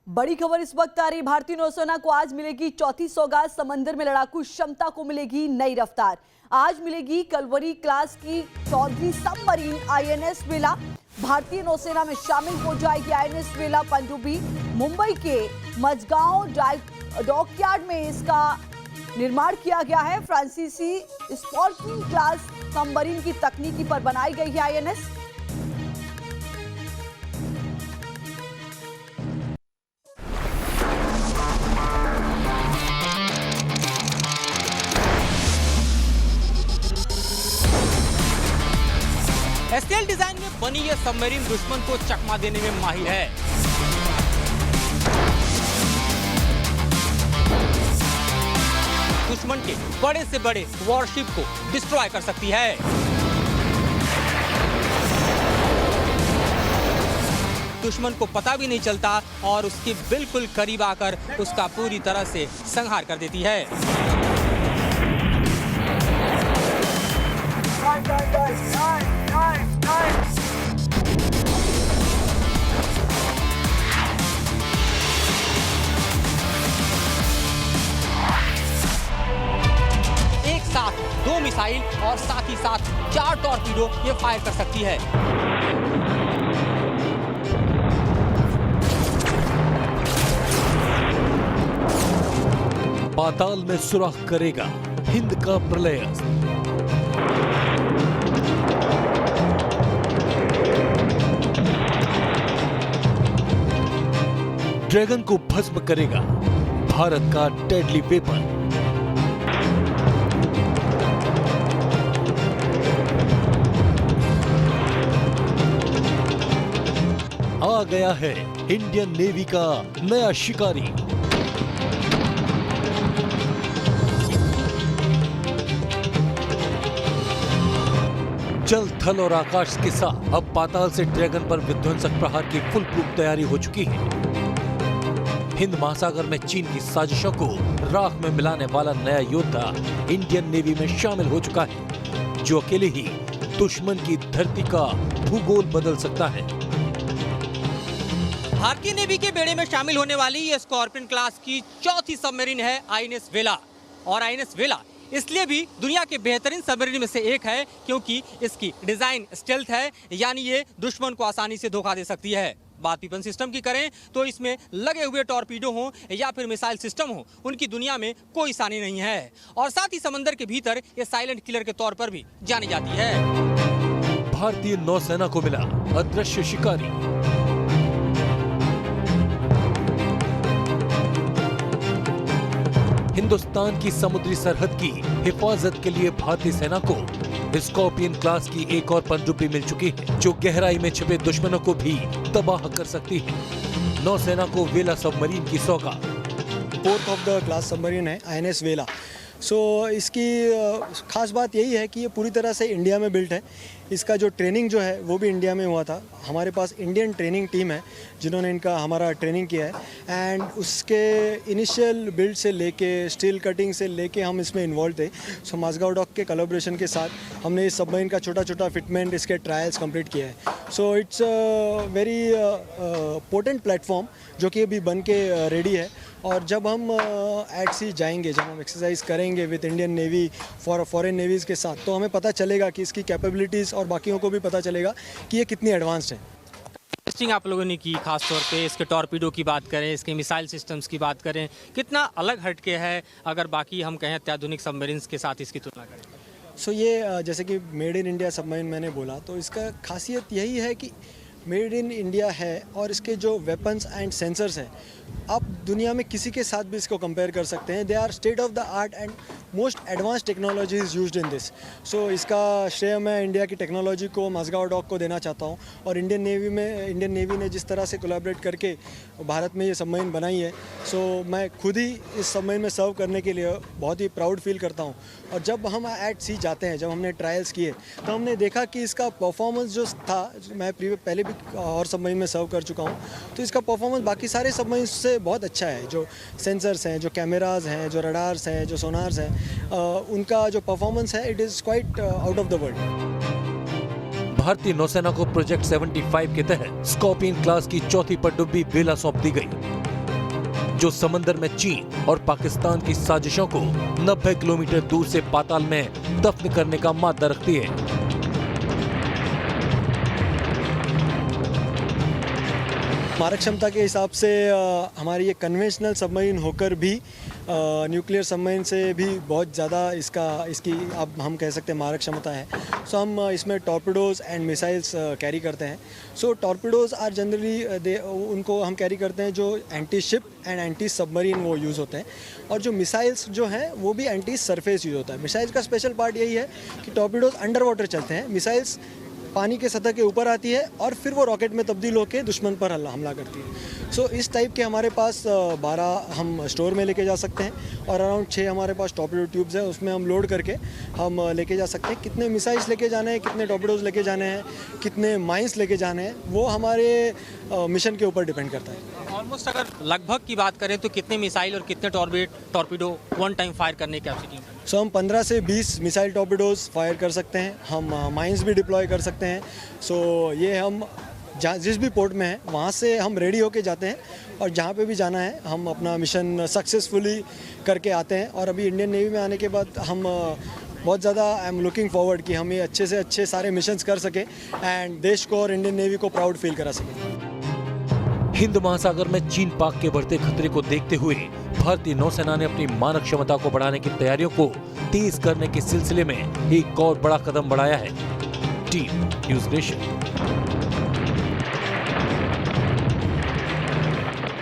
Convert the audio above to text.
बड़ी खबर इस वक्त आ रही। भारतीय नौसेना को आज मिलेगी चौथी सौगात। समंदर में लड़ाकू क्षमता को मिलेगी नई रफ्तार। आज मिलेगी कलवरी क्लास की चौथी सबमरीन आईएनएस वेला। भारतीय नौसेना में शामिल हो जाएगी आईएनएस वेला पनडुब्बी। मुंबई के मझगांव डॉकयार्ड में इसका निर्माण किया गया है। फ्रांसीसी स्पॉर्टिंग क्लास सबमरीन की तकनीकी पर बनाई गई है आईएनएस। एसटीएल डिजाइन में बनी यह सबमरीन दुश्मन को चकमा देने में माहिर है। दुश्मन के बड़े से बड़े वॉरशिप को डिस्ट्रॉय कर सकती है। दुश्मन को पता भी नहीं चलता और उसके बिल्कुल करीब आकर उसका पूरी तरह से संहार कर देती है। एक साथ 2 मिसाइल और साथ ही साथ 4 टॉर्पीडो ये फायर कर सकती है। पाताल में सुराख करेगा हिंद का प्रलयास्त्र। ड्रैगन को भस्म करेगा भारत का डेडली वेपन। आ गया है इंडियन नेवी का नया शिकारी। जल, थल और आकाश के साथ अब पाताल से ड्रैगन पर विध्वंसक प्रहार की फुल प्रूफ तैयारी हो चुकी है। हिंद महासागर में चीन की साजिशों को राख में मिलाने वाला नया योद्धा इंडियन नेवी में शामिल हो चुका है, जो अकेले ही दुश्मन की धरती का भूगोल बदल सकता है। भारतीय नेवी के बेड़े में शामिल होने वाली ये स्कॉर्पियन क्लास की चौथी सबमरीन है आईएनएस वेला। और आईएनएस वेला इसलिए भी दुनिया के बेहतरीन सबमरीन में से एक है क्योंकि इसकी डिजाइन स्टेल्थ है, यानी ये दुश्मन को आसानी से धोखा दे सकती है। बात वेपन सिस्टम की करें तो इसमें लगे हुए टॉर्पीडो हो या फिर मिसाइल सिस्टम हो, उनकी दुनिया में कोई सानी नहीं है। और साथ ही समंदर के भीतर ये साइलेंट किलर के तौर पर भी जानी जाती है। भारतीय नौसेना को मिला अदृश्य शिकारी। हिंदुस्तान की समुद्री सरहद की हिफाजत के लिए भारतीय सेना को स्कॉर्पियन क्लास की एक और पनडुब्बी मिल चुकी है, जो गहराई में छिपे दुश्मनों को भी तबाह कर सकती है। नौसेना को वेला सबमरीन की सौगात। Fourth of the class submarine है आईएनएस वेला। इसकी खास बात यही है कि ये पूरी तरह से इंडिया में बिल्ट है। इसका जो ट्रेनिंग जो है वो भी इंडिया में हुआ था। हमारे पास इंडियन ट्रेनिंग टीम है जिन्होंने हमारा ट्रेनिंग किया है एंड उसके इनिशियल बिल्ड से लेके स्टील कटिंग से लेके हम इसमें इन्वॉल्व थे। मझगांव डॉक के कोलैबोरेशन के साथ हमने इस सबमरीन का छोटा छोटा फिटमेंट, इसके ट्रायल्स कंप्लीट किया है। इट्स वेरी पोटेंट प्लेटफॉर्म जो कि अभी बन के रेडी है। और जब हम एट सी जाएंगे, जब हम एक्सरसाइज करेंगे with Indian navy foreign navies के साथ, तो हमें पता चलेगा कि इसकी कैपेबिलिटीज़ और बाकियों को भी पता चलेगा कि ये कितनी एडवांस्ड है। टेस्टिंग आप लोगों ने की, खास तौर पे इसके टॉर्पीडो की बात करें, इसके मिसाइल सिस्टम्स की बात करें, कितना अलग हटके है अगर बाकी हम कहें अत्याधुनिक सबमरीन्स के साथ इसकी तुलना करें? ये जैसे कि मेड इन इंडिया सबमरीन मैंने बोला, तो इसका खासियत यही है कि मेड इन इंडिया है और इसके जो वेपन्स एंड सेंसर्स हैं आप दुनिया में किसी के साथ भी इसको कंपेयर कर सकते हैं। They are state of the art and most advanced technology is used in this. इसका श्रेय मैं इंडिया की टेक्नोलॉजी को, मझगांव डॉक को देना चाहता हूँ। और इंडियन नेवी ने जिस तरह से कोलैबोरेट करके भारत में ये सबमरीन बनाई है, मैं खुद ही इस सबमरीन में सर्व करने के लिए बहुत ही प्राउड फील करता हूँ। और जब हम एट सी जाते हैं, जब हमने ट्रायल्स किए, तो हमने देखा कि इसका परफॉर्मेंस जो था, मैं पहले भी और सबमरीन में सर्व कर चुका हूँ, तो इसका परफॉर्मेंस बाकी सारे सबमरीन से बहुत अच्छा है। जो सेंसर्स हैं, जो कैमराज हैं, जो रडार्स हैं, जो सोनार्स हैं, उनका जो परफॉर्मेंस है it is quite out of the world. भारतीय नौसेना को प्रोजेक्ट 75 के तहत स्कॉर्पियन क्लास की चौथी पनडुब्बी वेला सौंप दी गई। जो समंदर में चीन और पाकिस्तान की साजिशों को 90 किलोमीटर दूर से पाताल में दफन करने का मादा रखती है। मारक क्षमता के हिसाब से हमारी ये कन्वेंशनल सबमरीन होकर भी न्यूक्लियर सबमरीन से भी बहुत ज़्यादा इसकी अब हम कह सकते हैं मारक क्षमता है। सो हम इसमें टॉर्पिडोज़ एंड मिसाइल्स कैरी करते हैं। सो टॉर्पिडोज़ आर जनरली उनको हम कैरी करते हैं जो anti ship and anti submarine वो यूज़ होते हैं, और जो मिसाइल्स जो हैं वो भी एंटी सरफेस यूज़ होता है। मिसाइल्स का स्पेशल पार्ट यही है कि टॉर्पिडोज़ अंडर वाटर चलते हैं, मिसाइल्स पानी के सतह के ऊपर आती है और फिर वो रॉकेट में तब्दील होकर दुश्मन पर हमला करती है। सो इस टाइप के हमारे पास 12 हम स्टोर में लेके जा सकते हैं और अराउंड 6 हमारे पास टॉर्पिडो ट्यूब्स हैं, उसमें हम लोड करके हम लेके जा सकते हैं। कितने मिसाइल्स लेके जाने हैं, कितने टॉर्पिडोज लेके जाने हैं, कितने माइंस लेके जाने हैं, वो हमारे मिशन के ऊपर डिपेंड करता है। ऑलमोस्ट अगर लगभग की बात करें तो कितने मिसाइल और कितने टॉर्पिडो वन टाइम फायर करने की कैपेसिटी है? सो हम 15 से 20 मिसाइल टॉर्पिडोज फायर कर सकते हैं, हम माइंस भी डिप्लॉय कर सकते हैं। सो ये हम जहाँ जिस भी पोर्ट में है वहाँ से हम रेडी होके जाते हैं और जहाँ पे भी जाना है हम अपना मिशन सक्सेसफुली करके आते हैं। और अभी इंडियन नेवी में आने के बाद हम बहुत ज़्यादा आई एम लुकिंग फॉरवर्ड कि हम ये अच्छे से अच्छे सारे मिशंस कर सकें एंड देश को और इंडियन नेवी को प्राउड फील करा सकें। हिंद महासागर में चीन पाक के बढ़ते खतरे को देखते हुए भारतीय नौसेना ने अपनी मानक क्षमता को बढ़ाने की तैयारियों को तेज करने के सिलसिले में एक और बड़ा कदम बढ़ाया है। Team news nation.